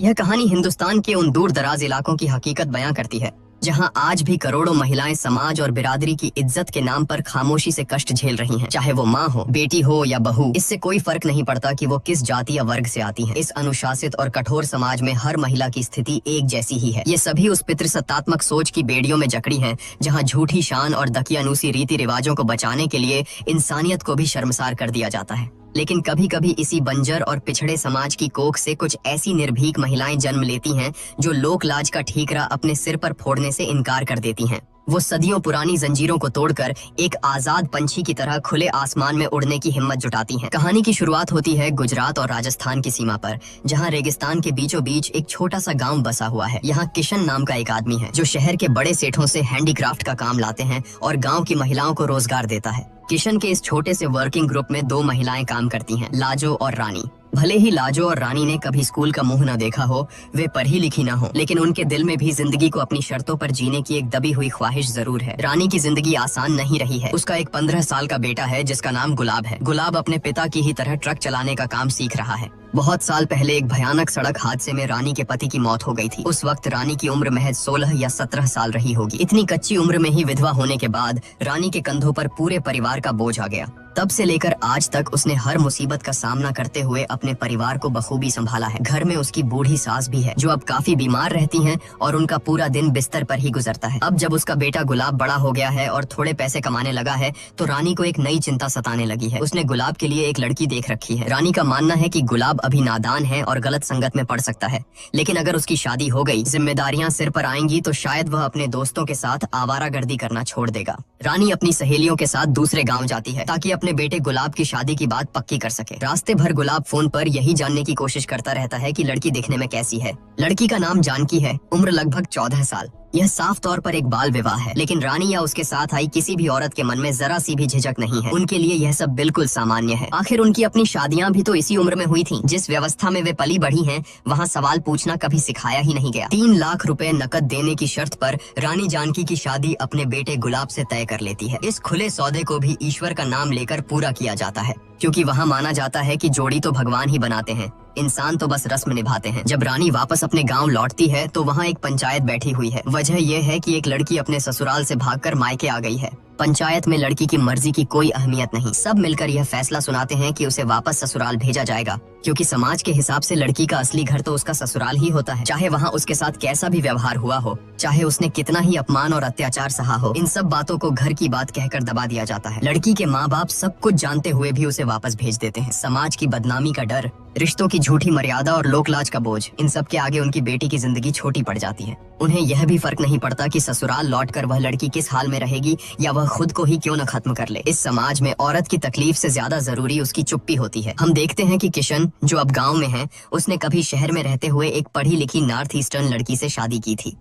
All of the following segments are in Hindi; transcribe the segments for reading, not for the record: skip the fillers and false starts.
यह कहानी हिंदुस्तान के उन दूर दराज इलाकों की हकीकत बयां करती है जहां आज भी करोड़ों महिलाएं समाज और बिरादरी की इज्जत के नाम पर खामोशी से कष्ट झेल रही हैं। चाहे वो माँ हो, बेटी हो या बहू, इससे कोई फर्क नहीं पड़ता कि वो किस जाति या वर्ग से आती हैं। इस अनुशासित और कठोर समाज में हर महिला की स्थिति एक जैसी ही है। ये सभी उस पितृसत्तात्मक सोच की बेड़ियों में जकड़ी हैं, जहां झूठी शान और दकियानूसी रीति रिवाजों को बचाने के लिए इंसानियत को भी शर्मसार कर दिया जाता है। लेकिन कभी कभी इसी बंजर और पिछड़े समाज की कोख से कुछ ऐसी निर्भीक महिलाएं जन्म लेती हैं जो लोक लाज का ठीकरा अपने सिर पर फोड़ने से इनकार कर देती हैं। वो सदियों पुरानी जंजीरों को तोड़कर एक आजाद पंछी की तरह खुले आसमान में उड़ने की हिम्मत जुटाती हैं। कहानी की शुरुआत होती है गुजरात और राजस्थान की सीमा पर, जहां रेगिस्तान के बीचों बीच एक छोटा सा गांव बसा हुआ है। यहाँ किशन नाम का एक आदमी है जो शहर के बड़े सेठों से हैंडीक्राफ्ट का काम लाते हैं और गाँव की महिलाओं को रोजगार देता है। किशन के इस छोटे से वर्किंग ग्रुप में दो महिलाएं काम करती हैं, लाजो और रानी। भले ही लाजो और रानी ने कभी स्कूल का मुंह न देखा हो, वे पढ़ी लिखी न हो, लेकिन उनके दिल में भी जिंदगी को अपनी शर्तों पर जीने की एक दबी हुई ख्वाहिश जरूर है। रानी की जिंदगी आसान नहीं रही है। उसका एक 15 साल का बेटा है जिसका नाम गुलाब है। गुलाब अपने पिता की ही तरह ट्रक चलाने का काम सीख रहा है। बहुत साल पहले एक भयानक सड़क हादसे में रानी के पति की मौत हो गई थी। उस वक्त रानी की उम्र महज 16 या 17 साल रही होगी। इतनी कच्ची उम्र में ही विधवा होने के बाद रानी के कंधों पर पूरे परिवार का बोझ आ गया। तब से लेकर आज तक उसने हर मुसीबत का सामना करते हुए अपने परिवार को बखूबी संभाला है। घर में उसकी बूढ़ी सास भी है जो अब काफी बीमार रहती हैं और उनका पूरा दिन बिस्तर पर ही गुजरता है। अब जब उसका बेटा गुलाब बड़ा हो गया है और थोड़े पैसे कमाने लगा है तो रानी को एक नई चिंता सताने लगी है। उसने गुलाब के लिए एक लड़की देख रखी है। रानी का मानना है कि गुलाब अभी नादान है और गलत संगत में पड़ सकता है, लेकिन अगर उसकी शादी हो गई, जिम्मेदारियां सिर पर आएंगी तो शायद वह अपने दोस्तों के साथ आवारागर्दी करना छोड़ देगा। रानी अपनी सहेलियों के साथ दूसरे गाँव जाती है ताकि अपने बेटे गुलाब की शादी की बात पक्की कर सके। रास्ते भर गुलाब फोन पर यही जानने की कोशिश करता रहता है कि लड़की दिखने में कैसी है। लड़की का नाम जानकी है, उम्र लगभग 14 साल। यह साफ तौर पर एक बाल विवाह है, लेकिन रानी या उसके साथ आई किसी भी औरत के मन में जरा सी भी झिझक नहीं है। उनके लिए यह सब बिल्कुल सामान्य है। आखिर उनकी अपनी शादियां भी तो इसी उम्र में हुई थीं। जिस व्यवस्था में वे पली बढ़ी हैं, वहां सवाल पूछना कभी सिखाया ही नहीं गया। 3 लाख रुपए नकद देने की शर्त पर रानी जानकी की शादी अपने बेटे गुलाब से तय कर लेती है। इस खुले सौदे को भी ईश्वर का नाम लेकर पूरा किया जाता है, क्योंकि वहाँ माना जाता है कि जोड़ी तो भगवान ही बनाते हैं, इंसान तो बस रस्म निभाते हैं। जब रानी वापस अपने गांव लौटती है तो वहाँ एक पंचायत बैठी हुई है। वजह यह है कि एक लड़की अपने ससुराल से भागकर मायके आ गई है। पंचायत में लड़की की मर्जी की कोई अहमियत नहीं। सब मिलकर यह फैसला सुनाते हैं कि उसे वापस ससुराल भेजा जाएगा, क्योंकि समाज के हिसाब से लड़की का असली घर तो उसका ससुराल ही होता है। चाहे वहाँ उसके साथ कैसा भी व्यवहार हुआ हो, चाहे उसने कितना ही अपमान और अत्याचार सहा हो, इन सब बातों को घर की बात कहकर दबा दिया जाता है। लड़की के माँ बाप सब कुछ जानते हुए भी उसे वापस भेज देते हैं। समाज की बदनामी का डर, रिश्तों की झूठी मर्यादा और लोकलाज का बोझ, इन सब के आगे उनकी बेटी की जिंदगी छोटी पड़ जाती है। उन्हें यह भी फर्क नहीं पड़ता कि ससुराल लौटकर वह लड़की किस हाल में रहेगी या वह खुद को ही क्यों न खत्म कर ले। इस समाज में औरत की तकलीफ से ज्यादा जरूरी उसकी चुप्पी होती है। हम देखते हैं कि किशन, जो अब गाँव में है, उसने कभी शहर में रहते हुए एक पढ़ी लिखी नॉर्थ ईस्टर्न लड़की से शादी की थी।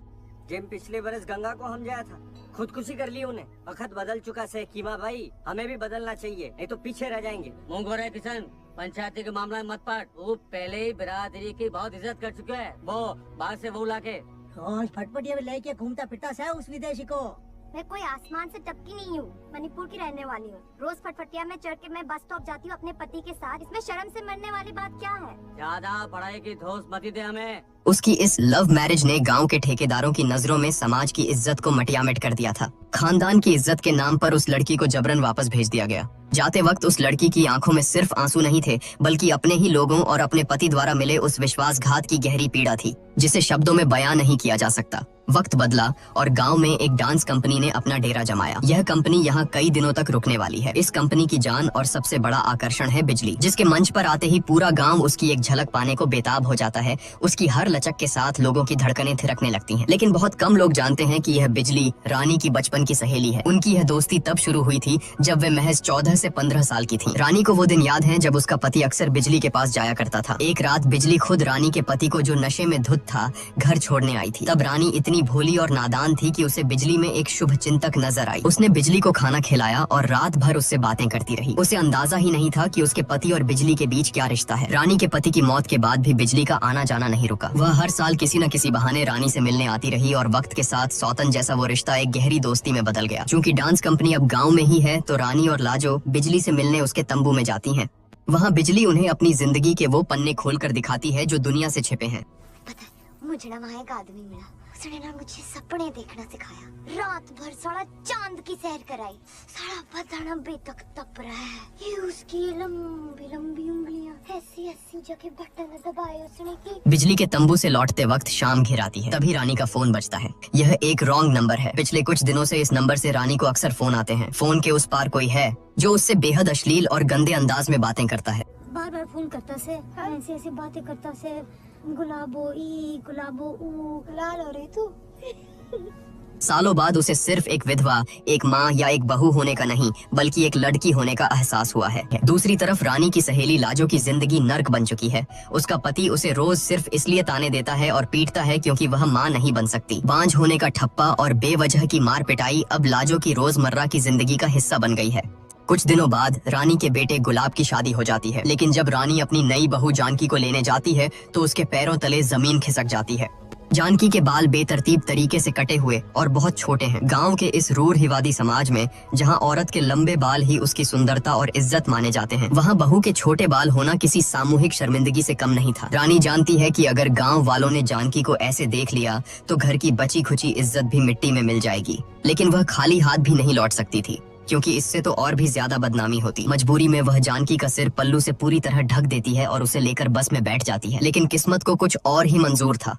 जिम पिछले बरस गंगा को हम जाया था, खुदकुशी कर ली उन्हें। वक्त बदल चुका से कीमा भाई, हमें भी बदलना चाहिए, नहीं तो पीछे रह जाएंगे। मूंग हो रहा है किशन, पंचायती के मामला में मत पड़। वो पहले ही बिरादरी की बहुत इज्जत कर चुके हैं। वो बाहर से वो लाके रोज फटफटिया में लेके घूमता फिरता है उस विदेशी को। मैं कोई आसमान से टपकी नहीं हूँ, मणिपुर की रहने वाली हूँ। रोज फटफटिया में चढ़ के मैं बस स्टॉप जाती हूँ अपने पति के साथ। इसमें शर्म से मरने वाली बात क्या है? ज्यादा पढ़ाई की धोस मत दे हमें। उसकी इस लव मैरिज ने गांव के ठेकेदारों की नजरों में समाज की इज्जत को मटियामेट कर दिया था। खानदान की इज्जत के नाम पर उस लड़की को जबरन वापस भेज दिया गया। जाते वक्त उस लड़की की आंखों में सिर्फ आंसू नहीं थे, बल्कि अपने ही लोगों और अपने पति द्वारा मिले उस विश्वासघात की गहरी पीड़ा थी, जिसे शब्दों में बयां नहीं किया जा सकता। वक्त बदला और गांव में एक डांस कंपनी ने अपना डेरा जमाया। यह कंपनी यहाँ कई दिनों तक रुकने वाली है। इस कंपनी की जान और सबसे बड़ा आकर्षण है बिजली, जिसके मंच पर आते ही पूरा गांव उसकी एक झलक पाने को बेताब हो जाता है। उसकी हर लचक के साथ लोगों की धड़कनें थिरकने लगती हैं। लेकिन बहुत कम लोग जानते हैं कि यह बिजली रानी की बचपन की सहेली है। उनकी यह दोस्ती तब शुरू हुई थी जब वे महज 14 से 15 साल की थी। रानी को वो दिन याद है जब उसका पति अक्सर बिजली के पास जाया करता था। एक रात बिजली खुद रानी के पति को, जो नशे में धुत था, घर छोड़ने आई थी। तब रानी इतनी भोली और नादान थी कि उसे बिजली में एक शुभ चिंतक नजर आई। उसने बिजली को खाना खिलाया और रात भर उससे बातें करती रही। उसे अंदाजा ही नहीं था कि उसके पति और बिजली के बीच क्या रिश्ता है। रानी के पति की मौत के बाद भी बिजली का आना जाना नहीं रुका। वह हर साल किसी न किसी बहाने रानी से मिलने आती रही और वक्त के साथ सौतन जैसा वो रिश्ता एक गहरी दोस्ती में बदल गया। चूंकि डांस कंपनी अब गाँव में ही है तो रानी और लाजो बिजली से मिलने उसके तंबू में जाती हैं। वहाँ बिजली उन्हें अपनी जिंदगी के वो पन्ने खोलकर दिखाती है जो दुनिया से छिपे हैं। पता है मुझे ना वहाँ एक आदमी मिला, उसने ना मुझे सपने देखना सिखाया, रात भर साला चांद की सैर कराई, साला बताना बेतक तप रहा है। ये उसकी लंबी लंबी उंगलियां ऐसी ऐसी जगह बटन दबाए उसने की। बिजली के तंबू से लौटते वक्त शाम घिर आती है। तभी रानी का फोन बजता है। यह एक रॉन्ग नंबर है। पिछले कुछ दिनों से इस नंबर से रानी को अक्सर फोन आते हैं। फोन के उस पार कोई है जो उससे बेहद अश्लील और गंदे अंदाज में बातें करता है। बार बार फोन करता से, ऐसी ऐसी बातें करता से, गुलाबो ई गुलाबो ऊ, लाल हो रही तू। सालों बाद उसे सिर्फ एक विधवा, एक माँ या एक बहू होने का नहीं बल्कि एक लड़की होने का एहसास हुआ है। दूसरी तरफ रानी की सहेली लाजो की जिंदगी नर्क बन चुकी है। उसका पति उसे रोज सिर्फ इसलिए ताने देता है और पीटता है क्योंकि वह माँ नहीं बन सकती। बांझ होने का ठप्पा और बेवजह की मार पिटाई अब लाजो की रोजमर्रा की जिंदगी का हिस्सा बन गई है। कुछ दिनों बाद रानी के बेटे गुलाब की शादी हो जाती है, लेकिन जब रानी अपनी नई बहू जानकी को लेने जाती है तो उसके पैरों तले जमीन खिसक जाती है। जानकी के बाल बेतरतीब तरीके से कटे हुए और बहुत छोटे हैं। गांव के इस रूढ़िवादी समाज में जहां औरत के लंबे बाल ही उसकी सुंदरता और इज्जत माने जाते हैं, वहां बहू के छोटे बाल होना किसी सामूहिक शर्मिंदगी से कम नहीं था। रानी जानती है कि अगर गांव वालों ने जानकी को ऐसे देख लिया तो घर की बची खुची इज्जत भी मिट्टी में मिल जाएगी। लेकिन वह खाली हाथ भी नहीं लौट सकती थी, क्योंकि इससे तो और भी ज्यादा बदनामी होती। मजबूरी में वह जानकी का सिर पल्लू से पूरी तरह ढक देती है और उसे लेकर बस में बैठ जाती है। लेकिन किस्मत को कुछ और ही मंजूर था।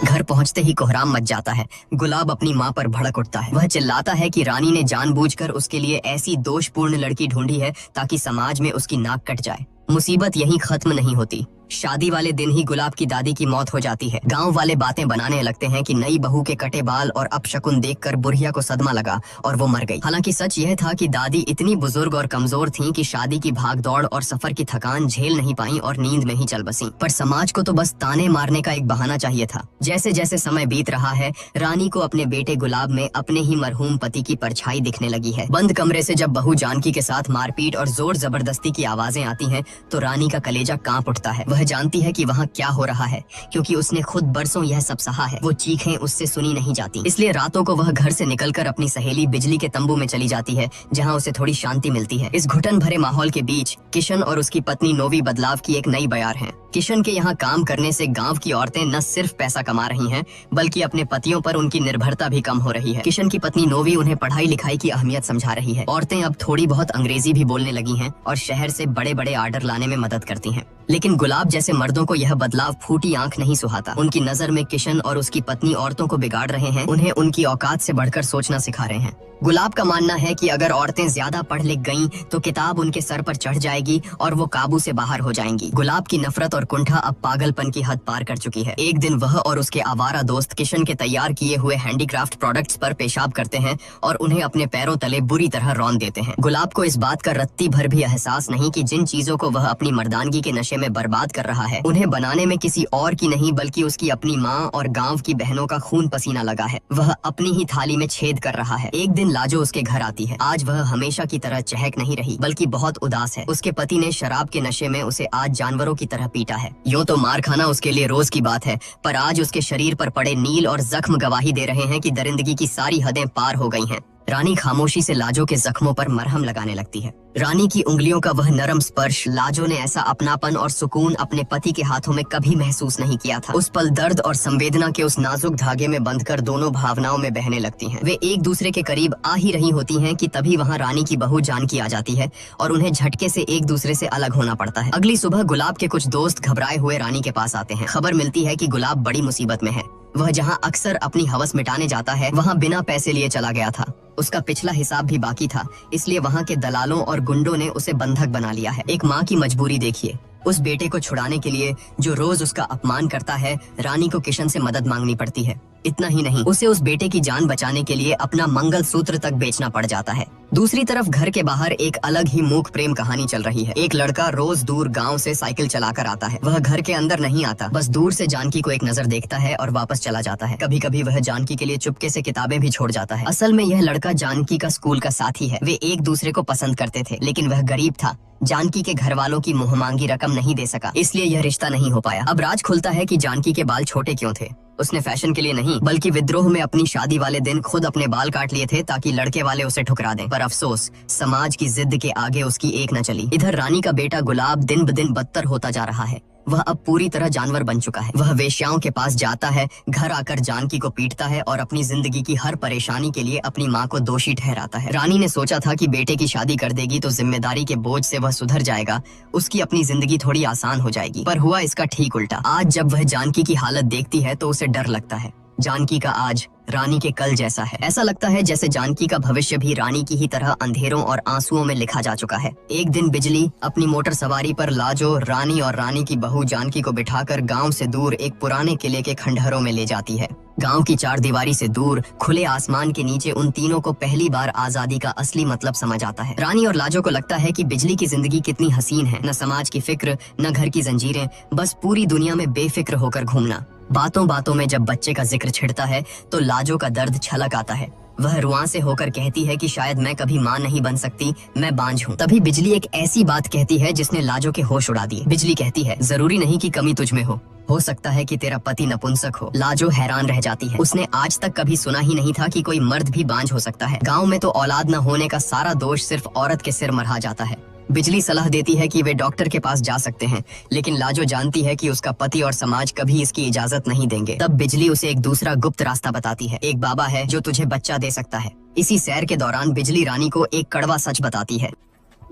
घर पहुंचते ही कोहराम मच जाता है। गुलाब अपनी माँ पर भड़क उठता है। वह चिल्लाता है कि रानी ने जानबूझकर उसके लिए ऐसी दोषपूर्ण लड़की ढूंढी है ताकि समाज में उसकी नाक कट जाए। मुसीबत यहीं खत्म नहीं होती। शादी वाले दिन ही गुलाब की दादी की मौत हो जाती है। गांव वाले बातें बनाने लगते हैं कि नई बहू के कटे बाल और अपशकुन देखकर बुढ़िया को सदमा लगा और वो मर गई। हालांकि सच यह था कि दादी इतनी बुजुर्ग और कमजोर थीं कि शादी की भागदौड़ और सफर की थकान झेल नहीं पाई और नींद में ही चल बसी। पर समाज को तो बस ताने मारने का एक बहाना चाहिए था। जैसे जैसे समय बीत रहा है, रानी को अपने बेटे गुलाब में अपने ही मरहूम पति की परछाई दिखने लगी है। बंद कमरे से जब बहू जानकी के साथ मारपीट और जोर जबरदस्ती की आवाजें आती हैं, तो रानी का कलेजा कांप उठता है। वह जानती है कि वहाँ क्या हो रहा है, क्योंकि उसने खुद बरसों यह सब सहा है। वो चीखें उससे सुनी नहीं जाती, इसलिए रातों को वह घर से निकलकर अपनी सहेली बिजली के तंबू में चली जाती है, जहाँ उसे थोड़ी शांति मिलती है। इस घुटन भरे माहौल के बीच किशन और उसकी पत्नी नोवी बदलाव की एक नई बयार है। किशन के यहाँ काम करने से गांव की औरतें न सिर्फ पैसा कमा रही हैं, बल्कि अपने पतियों पर उनकी निर्भरता भी कम हो रही है। किशन की पत्नी नोवी उन्हें पढ़ाई लिखाई की अहमियत समझा रही है। औरतें अब थोड़ी बहुत अंग्रेजी भी बोलने लगी हैं और शहर से बड़े बड़े आर्डर लाने में मदद करती हैं। लेकिन गुलाब जैसे मर्दों को यह बदलाव फूटी आंख नहीं सुहाता। उनकी नजर में किशन और उसकी पत्नी औरतों को बिगाड़ रहे हैं, उन्हें उनकी औकात से बढ़कर सोचना सिखा रहे हैं। गुलाब का मानना है कि अगर औरतें ज्यादा पढ़ लिख गईं, तो किताब उनके सर पर चढ़ जाएगी और वो काबू से बाहर हो जाएंगी। गुलाब की नफरत और कुंठा अब पागलपन की हद पार कर चुकी है। एक दिन वह और उसके आवारा दोस्त किशन के तैयार किए हुए हैंडीक्राफ्ट प्रोडक्ट्स पर पेशाब करते हैं और उन्हें अपने पैरों तले बुरी तरह रौंद देते हैं। गुलाब को इस बात का रत्ती भर भी एहसास नहीं कि जिन चीजों को वह अपनी मर्दानगी के नशे में बर्बाद कर रहा है, उन्हें बनाने में किसी और की नहीं बल्कि उसकी अपनी माँ और गाँव की बहनों का खून पसीना लगा है। वह अपनी ही थाली में छेद कर रहा है। एक दिन लाजो उसके घर आती है। आज वह हमेशा की तरह चहक नहीं रही, बल्कि बहुत उदास है। उसके पति ने शराब के नशे में उसे आज जानवरों की तरह पीटा है। यूं तो मार खाना उसके लिए रोज की बात है, पर आज उसके शरीर पर पड़े नील और जख्म गवाही दे रहे हैं कि दरिंदगी की सारी हदें पार हो गई हैं। रानी खामोशी से लाजो के जख्मों पर मरहम लगाने लगती है। रानी की उंगलियों का वह नरम स्पर्श, लाजो ने ऐसा अपनापन और सुकून अपने पति के हाथों में कभी महसूस नहीं किया था। उस पल दर्द और संवेदना के उस नाजुक धागे में बंधकर दोनों भावनाओं में बहने लगती हैं। वे एक दूसरे के करीब आ ही रही होती हैं कि तभी वहाँ रानी की बहू जानकी आ जाती है और उन्हें झटके से एक दूसरे से अलग होना पड़ता है। अगली सुबह गुलाब के कुछ दोस्त घबराए हुए रानी के पास आते हैं। खबर मिलती है कि गुलाब बड़ी मुसीबत में है। वह जहाँ अक्सर अपनी हवस मिटाने जाता है, वहाँ बिना पैसे लिए चला गया था। उसका पिछला हिसाब भी बाकी था, इसलिए वहाँ के दलालों और गुंडों ने उसे बंधक बना लिया है। एक माँ की मजबूरी देखिए। उस बेटे को छुड़ाने के लिए जो रोज उसका अपमान करता है, रानी को किशन से मदद मांगनी पड़ती है। इतना ही नहीं, उसे उस बेटे की जान बचाने के लिए अपना मंगल सूत्र तक बेचना पड़ जाता है। दूसरी तरफ घर के बाहर एक अलग ही मूक प्रेम कहानी चल रही है। एक लड़का रोज दूर गांव से साइकिल चलाकर आता है। वह घर के अंदर नहीं आता, बस दूर से जानकी को एक नजर देखता है और वापस चला जाता है। कभी कभी वह जानकी के लिए चुपके से किताबें भी छोड़ जाता है। असल में यह लड़का जानकी का स्कूल का साथी है। वे एक दूसरे को पसंद करते थे, लेकिन वह गरीब था। जानकी के घर वालों की मुंहमांगी रकम नहीं दे सका, इसलिए यह रिश्ता नहीं हो पाया। अब राज खुलता है कि जानकी के बाल छोटे क्यों थे। उसने फैशन के लिए नहीं बल्कि विद्रोह में अपनी शादी वाले दिन खुद अपने बाल काट लिए थे ताकि लड़के वाले उसे ठुकरा दें। पर अफसोस, समाज की जिद के आगे उसकी एक न चली। इधर रानी का बेटा गुलाब दिन ब दिन बदतर होता जा रहा है। वह अब पूरी तरह जानवर बन चुका है। वह वेश्याओं के पास जाता है, घर आकर जानकी को पीटता है और अपनी जिंदगी की हर परेशानी के लिए अपनी माँ को दोषी ठहराता है। रानी ने सोचा था कि बेटे की शादी कर देगी तो जिम्मेदारी के बोझ से वह सुधर जाएगा, उसकी अपनी जिंदगी थोड़ी आसान हो जाएगी। पर हुआ इसका ठीक उल्टा। आज जब वह जानकी की हालत देखती है तो उसे डर लगता है। जानकी का आज रानी के कल जैसा है। ऐसा लगता है जैसे जानकी का भविष्य भी रानी की ही तरह अंधेरों और आंसुओं में लिखा जा चुका है। एक दिन बिजली अपनी मोटर सवारी पर लाजो, रानी और रानी की बहू जानकी को बिठाकर गांव से दूर एक पुराने किले के खंडहरों में ले जाती है। गांव की चार दीवारी से दूर खुले आसमान के नीचे उन तीनों को पहली बार आजादी का असली मतलब समझ आता है। रानी और लाजो को लगता है कि बिजली की जिंदगी कितनी हसीन है। न समाज की फिक्र, न घर की जंजीरें, बस पूरी दुनिया में बेफिक्र होकर घूमना। बातों बातों में जब बच्चे का जिक्र छिड़ता है तो लाजो का दर्द छलक आता है। वह रुआं से होकर कहती है कि शायद मैं कभी माँ नहीं बन सकती, मैं बांझ हूँ। तभी बिजली एक ऐसी बात कहती है जिसने लाजो के होश उड़ा दिए। बिजली कहती है, जरूरी नहीं कि कमी तुझ में हो सकता है कि तेरा पति नपुंसक हो। लाजो हैरान रह जाती है। उसने आज तक कभी सुना ही नहीं था कि कोई मर्द भी बांझ हो सकता है। गाँव में तो औलाद न होने का सारा दोष सिर्फ औरत के सिर मढ़ा जाता है। बिजली सलाह देती है कि वे डॉक्टर के पास जा सकते हैं, लेकिन लाजो जानती है कि उसका पति और समाज कभी इसकी इजाजत नहीं देंगे। तब बिजली उसे एक दूसरा गुप्त रास्ता बताती है। एक बाबा है जो तुझे बच्चा दे सकता है। इसी सैर के दौरान बिजली रानी को एक कड़वा सच बताती है।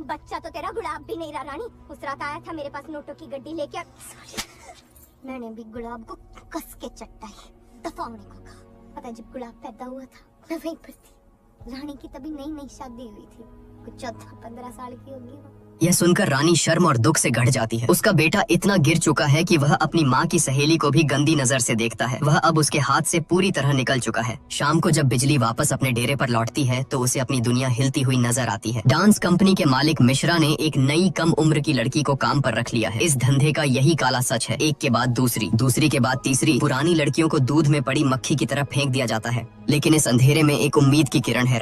बच्चा तो तेरा गुलाब भी नहीं रहा रानी। उस रात आया था मेरे पास नोटों की गड्डी लेकर, मैंने भी गुलाब को कस के चट्टाई दफा होने को कहा। पता है जब गुलाब पैदा हुआ था मैं वहीं पर थी। रानी की तभी नई नई शादी हुई थी, कुछ 14-15 साल की होगी वो। यह सुनकर रानी शर्म और दुख से गढ़ जाती है। उसका बेटा इतना गिर चुका है कि वह अपनी माँ की सहेली को भी गंदी नजर से देखता है। वह अब उसके हाथ से पूरी तरह निकल चुका है। शाम को जब बिजली वापस अपने डेरे पर लौटती है तो उसे अपनी दुनिया हिलती हुई नजर आती है। डांस कंपनी के मालिक मिश्रा ने एक नई कम उम्र की लड़की को काम पर रख लिया है। इस धंधे का यही काला सच है। एक के बाद दूसरी, दूसरी के बाद तीसरी पुरानी लड़कियों को दूध में पड़ी मक्खी की तरह फेंक दिया जाता है। लेकिन इस अंधेरे में एक उम्मीद की किरण है।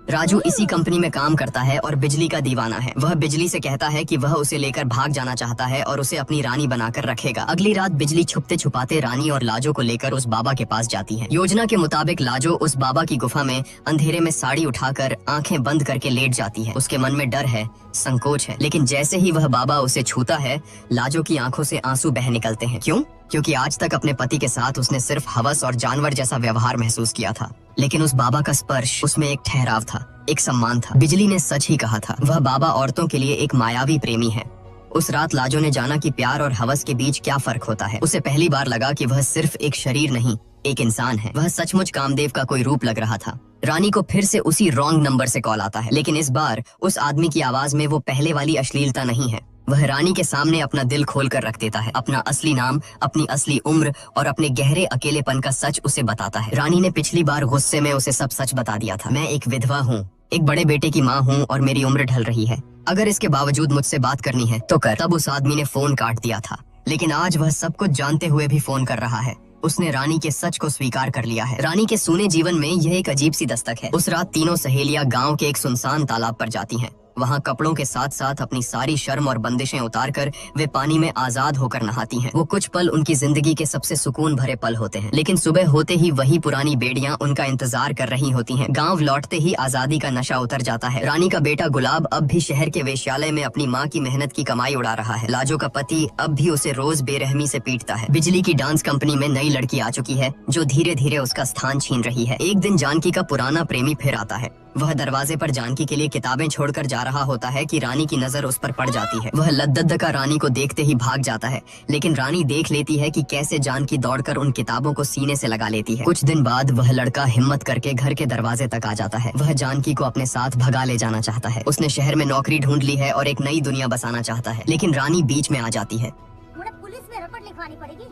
राजू इसी कंपनी में काम करता है और बिजली का दीवाना है। वह बिजली से कहता है कि वह उसे लेकर भाग जाना चाहता है और उसे अपनी रानी बनाकर रखेगा। अगली रात बिजली छुपते छुपाते रानी और लाजो को लेकर उस बाबा के पास जाती है। योजना के मुताबिक लाजो उस बाबा की गुफा में अंधेरे में साड़ी उठाकर आंखें बंद करके लेट जाती है। उसके मन में डर है, संकोच है, लेकिन जैसे ही वह बाबा उसे छूता है लाजो की आंखों से आंसू बह निकलते हैं। क्यों? क्योंकि आज तक अपने पति के साथ उसने सिर्फ हवस और जानवर जैसा व्यवहार महसूस किया था, लेकिन उस बाबा का स्पर्श, उसमें एक ठहराव था, एक सम्मान था। बिजली ने सच ही कहा था, वह बाबा औरतों के लिए एक मायावी प्रेमी है। उस रात लाजो ने जाना कि प्यार और हवस के बीच क्या फर्क होता है। उसे पहली बार लगा कि वह सिर्फ एक शरीर नहीं, एक इंसान है। वह सचमुच कामदेव का कोई रूप लग रहा था। रानी को फिर से उसी रॉन्ग नंबर से कॉल आता है, लेकिन इस बार उस आदमी की आवाज में वो पहले वाली अश्लीलता नहीं है। वह रानी के सामने अपना दिल खोल कर रख देता है। अपना असली नाम, अपनी असली उम्र और अपने गहरे अकेलेपन का सच उसे बताता है। रानी ने पिछली बार गुस्से में उसे सब सच बता दिया था। मैं एक विधवा हूँ, एक बड़े बेटे की माँ हूँ और मेरी उम्र ढल रही है। अगर इसके बावजूद मुझसे बात करनी है तो कर। तब उस आदमी ने फोन काट दिया था, लेकिन आज वह सब कुछ जानते हुए भी फोन कर रहा है। उसने रानी के सच को स्वीकार कर लिया है। रानी के सूने जीवन में यह एक अजीब सी दस्तक है। उस रात तीनों सहेलियां गांव के एक सुनसान तालाब पर जाती हैं। वहाँ कपड़ों के साथ साथ अपनी सारी शर्म और बंदिशें उतारकर वे पानी में आजाद होकर नहाती हैं। वो कुछ पल उनकी जिंदगी के सबसे सुकून भरे पल होते हैं, लेकिन सुबह होते ही वही पुरानी बेड़ियां उनका इंतजार कर रही होती हैं। गांव लौटते ही आजादी का नशा उतर जाता है। रानी का बेटा गुलाब अब भी शहर के वेश्यालय में अपनी माँ की मेहनत की कमाई उड़ा रहा है। लाजो का पति अब भी उसे रोज बेरहमी से पीटता है। बिजली की डांस कंपनी में नई लड़की आ चुकी है जो धीरे धीरे उसका स्थान छीन रही है। एक दिन जानकी का पुराना प्रेमी फिर आता है। वह दरवाजे पर जानकी के लिए किताबें छोड़कर जा रहा होता है कि रानी की नजर उस पर पड़ जाती है। वह लद्दद्द का रानी को देखते ही भाग जाता है, लेकिन रानी देख लेती है कि कैसे जानकी दौड़कर उन किताबों को सीने से लगा लेती है। कुछ दिन बाद वह लड़का हिम्मत करके घर के दरवाजे तक आ जाता है। वह जानकी को अपने साथ भगा ले जाना चाहता है। उसने शहर में नौकरी ढूंढ ली है और एक नई दुनिया बसाना चाहता है, लेकिन रानी बीच में आ जाती है। पुलिस में रिपोर्ट लिखवानी पड़ेगी।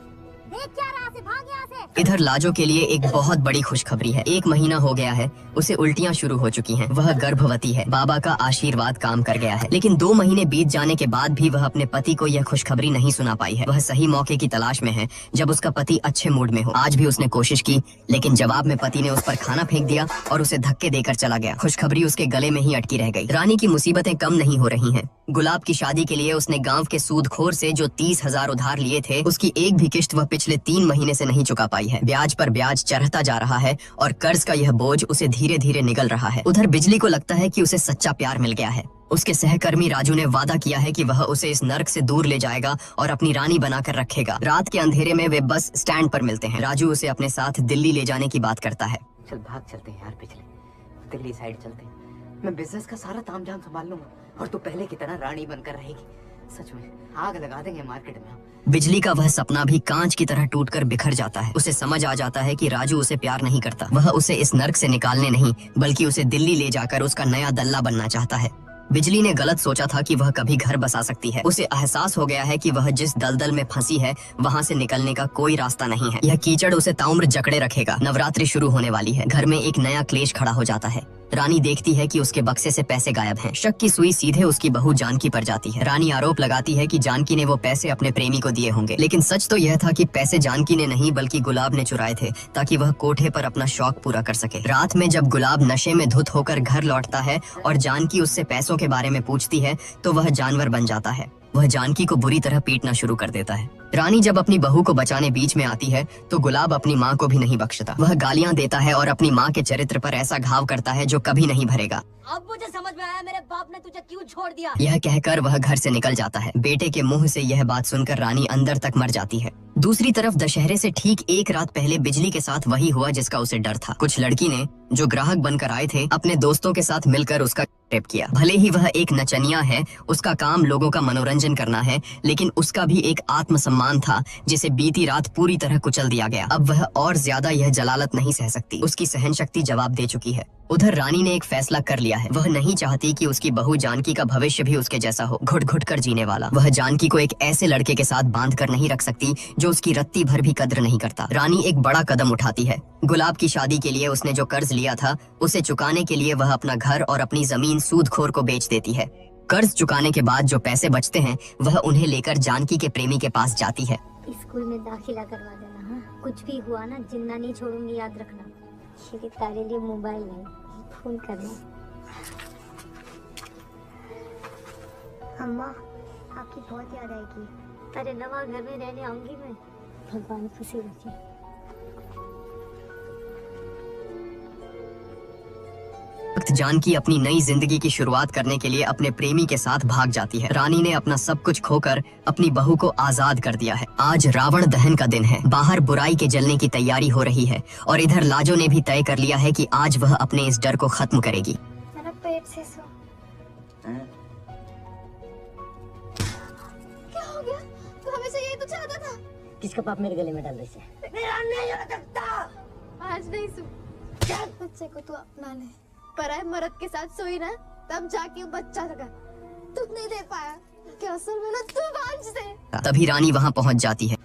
देख क्या रहा से, भाग यहाँ से। इधर लाजो के लिए एक बहुत बड़ी खुशखबरी है। 1 महीना हो गया है, उसे उल्टियां शुरू हो चुकी हैं। वह गर्भवती है। बाबा का आशीर्वाद काम कर गया है, लेकिन 2 महीने बीत जाने के बाद भी वह अपने पति को यह खुशखबरी नहीं सुना पाई है। वह सही मौके की तलाश में है जब उसका पति अच्छे मूड में हो। आज भी उसने कोशिश की, लेकिन जवाब में पति ने उस पर खाना फेंक दिया और उसे धक्के देकर चला गया। खुशखबरी उसके गले में ही अटकी रह गई। रानी की मुसीबतें कम नहीं हो रही हैं। गुलाब की शादी के लिए उसने गांव के सूदखोर से जो 30,000 उधार लिए थे, उसकी एक भी किश्त वह पिछले 3 महीने से नहीं चुका पाई है। ब्याज पर ब्याज चढ़ता जा रहा है और कर्ज का यह बोझ उसे धीरे धीरे निगल रहा है। उधर बिजली को लगता है कि उसे सच्चा प्यार मिल गया है। उसके सहकर्मी राजू ने वादा किया है कि वह उसे इस नर्क से दूर ले जाएगा और अपनी रानी बनाकर रखेगा। रात के अंधेरे में वे बस स्टैंड पर मिलते हैं। राजू उसे अपने साथ दिल्ली ले जाने की बात करता है। चल भाग चलते हैं यार, पिछले दिल्ली साइड चलते हैं। मैं बिजनेस का सारा तामझाम संभाल लूंगा और तू पहले की तरह रानी बनकर रहेगी। सच में आग लगा देंगे मार्केट में। बिजली का वह सपना भी कांच की तरह टूटकर बिखर जाता है। उसे समझ आ जाता है कि राजू उसे प्यार नहीं करता। वह उसे इस नर्क से निकालने नहीं बल्कि उसे दिल्ली ले जाकर उसका नया दल्ला बनना चाहता है। बिजली ने गलत सोचा था कि वह कभी घर बसा सकती है। उसे एहसास हो गया है कि वह जिस दलदल में फंसी है वहाँ से निकलने का कोई रास्ता नहीं है। यह कीचड़ उसे ताउम्र जकड़े रखेगा। नवरात्रि शुरू होने वाली है। घर में एक नया क्लेश खड़ा हो जाता है। रानी देखती है कि उसके बक्से से पैसे गायब हैं। शक की सुई सीधे उसकी बहू जानकी पर जाती है। रानी आरोप लगाती है कि जानकी ने वो पैसे अपने प्रेमी को दिए होंगे, लेकिन सच तो यह था कि पैसे जानकी ने नहीं बल्कि गुलाब ने चुराए थे ताकि वह कोठे पर अपना शौक पूरा कर सके। रात में जब गुलाब नशे में धुत होकर घर लौटता है और जानकी उससे पैसों के बारे में पूछती है तो वह जानवर बन जाता है। वह जानकी को बुरी तरह पीटना शुरू कर देता है। रानी जब अपनी बहू को बचाने बीच में आती है तो गुलाब अपनी माँ को भी नहीं बख्शता। वह गालियाँ देता है और अपनी माँ के चरित्र पर ऐसा घाव करता है जो कभी नहीं भरेगा। अब मुझे समझ में आया मेरे बाप ने तुझे क्यों छोड़ दिया। यह कहकर वह घर से निकल जाता है। बेटे के मुंह से यह बात सुनकर रानी अंदर तक मर जाती है। दूसरी तरफ दशहरे से ठीक एक रात पहले बिजली के साथ वही हुआ जिसका उसे डर था। कुछ लड़की ने जो ग्राहक बनकर आए थे अपने दोस्तों के साथ मिलकर उसका रेप किया। भले ही वह एक नचनिया है, उसका काम लोगों का मनोरंजन करना है, लेकिन उसका भी एक आत्मसम्मान था जिसे बीती रात पूरी तरह कुचल दिया गया। अब वह और ज्यादा यह जलालत नहीं सह सकती। उसकी सहन शक्ति जवाब दे चुकी है। उधर रानी ने एक फैसला कर लिया है। वह नहीं चाहती कि उसकी बहू जानकी का भविष्य भी उसके जैसा हो, घुट घुट कर जीने वाला। वह जानकी को एक ऐसे लड़के के साथ बांध कर नहीं रख सकती जो उसकी रत्ती भर भी कद्र नहीं करता। रानी एक बड़ा कदम उठाती है। गुलाब की शादी के लिए उसने जो कर्ज लिया था उसे चुकाने के लिए वह अपना घर और अपनी जमीन सूदखोर को बेच देती है। कर्ज चुकाने के बाद जो पैसे बचते हैं वह उन्हें लेकर जानकी के प्रेमी के पास जाती है। स्कूल में दाखिला करवा देना। हाँ, कुछ भी हुआ ना जिंदा नहीं छोड़ूंगी, याद रखना। ये तारे लिए मोबाइल नहीं, फोन करना। अम्मा आपकी बहुत याद आएगी। अरे नवा घर में रहने आऊंगी मैं। भगवान खुशी रखे। जानकी अपनी नई जिंदगी की शुरुआत करने के लिए अपने प्रेमी के साथ भाग जाती है। रानी ने अपना सब कुछ खोकर अपनी बहू को आजाद कर दिया है। आज रावण दहन का दिन है। बाहर बुराई के जलने की तैयारी हो रही है और इधर लाजो ने भी तय कर लिया है कि आज वह अपने इस डर को खत्म करेगी। मेरा पेट से सो। क्या हो गया? तू हमेशा यही तो चाहता था। किसका पाप मेरे गले में डाल रही है? मेरा नहीं हो सकता। आज नहीं सु बच्चे को तू अपना ले। पराए मर्द के साथ सोई ना तब जाके वो बच्चा लगा। तू नहीं दे पाया क्या असल में ना तू बांझ से। तभी रानी वहाँ पहुँच जाती है।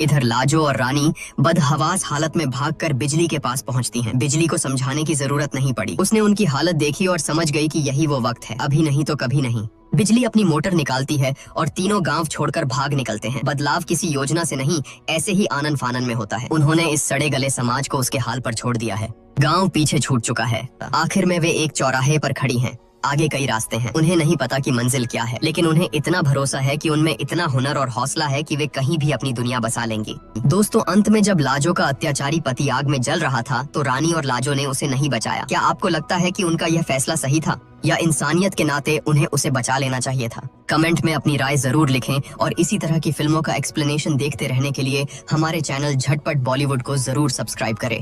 इधर लाजो और रानी बदहवास हालत में भागकर बिजली के पास पहुंचती हैं। बिजली को समझाने की जरूरत नहीं पड़ी। उसने उनकी हालत देखी और समझ गई कि यही वो वक्त है, अभी नहीं तो कभी नहीं। बिजली अपनी मोटर निकालती है और तीनों गांव छोड़कर भाग निकलते हैं। बदलाव किसी योजना से नहीं, ऐसे ही आनन फानन में होता है। उन्होंने इस सड़े गले समाज को उसके हाल पर छोड़ दिया है। गांव पीछे छूट चुका है। आखिर में वे एक चौराहे पर खड़ी हैं। आगे कई रास्ते हैं। उन्हें नहीं पता कि मंजिल क्या है, लेकिन उन्हें इतना भरोसा है कि उनमें इतना हुनर और हौसला है कि वे कहीं भी अपनी दुनिया बसा लेंगी। दोस्तों, अंत में जब लाजो का अत्याचारी पति आग में जल रहा था तो रानी और लाजो ने उसे नहीं बचाया। क्या आपको लगता है कि उनका यह फैसला सही था या इंसानियत के नाते उन्हें उसे बचा लेना चाहिए था? कमेंट में अपनी राय जरूर लिखें और इसी तरह की फिल्मों का एक्सप्लेनेशन देखते रहने के लिए हमारे चैनल झटपट बॉलीवुड को जरूर सब्सक्राइब करें।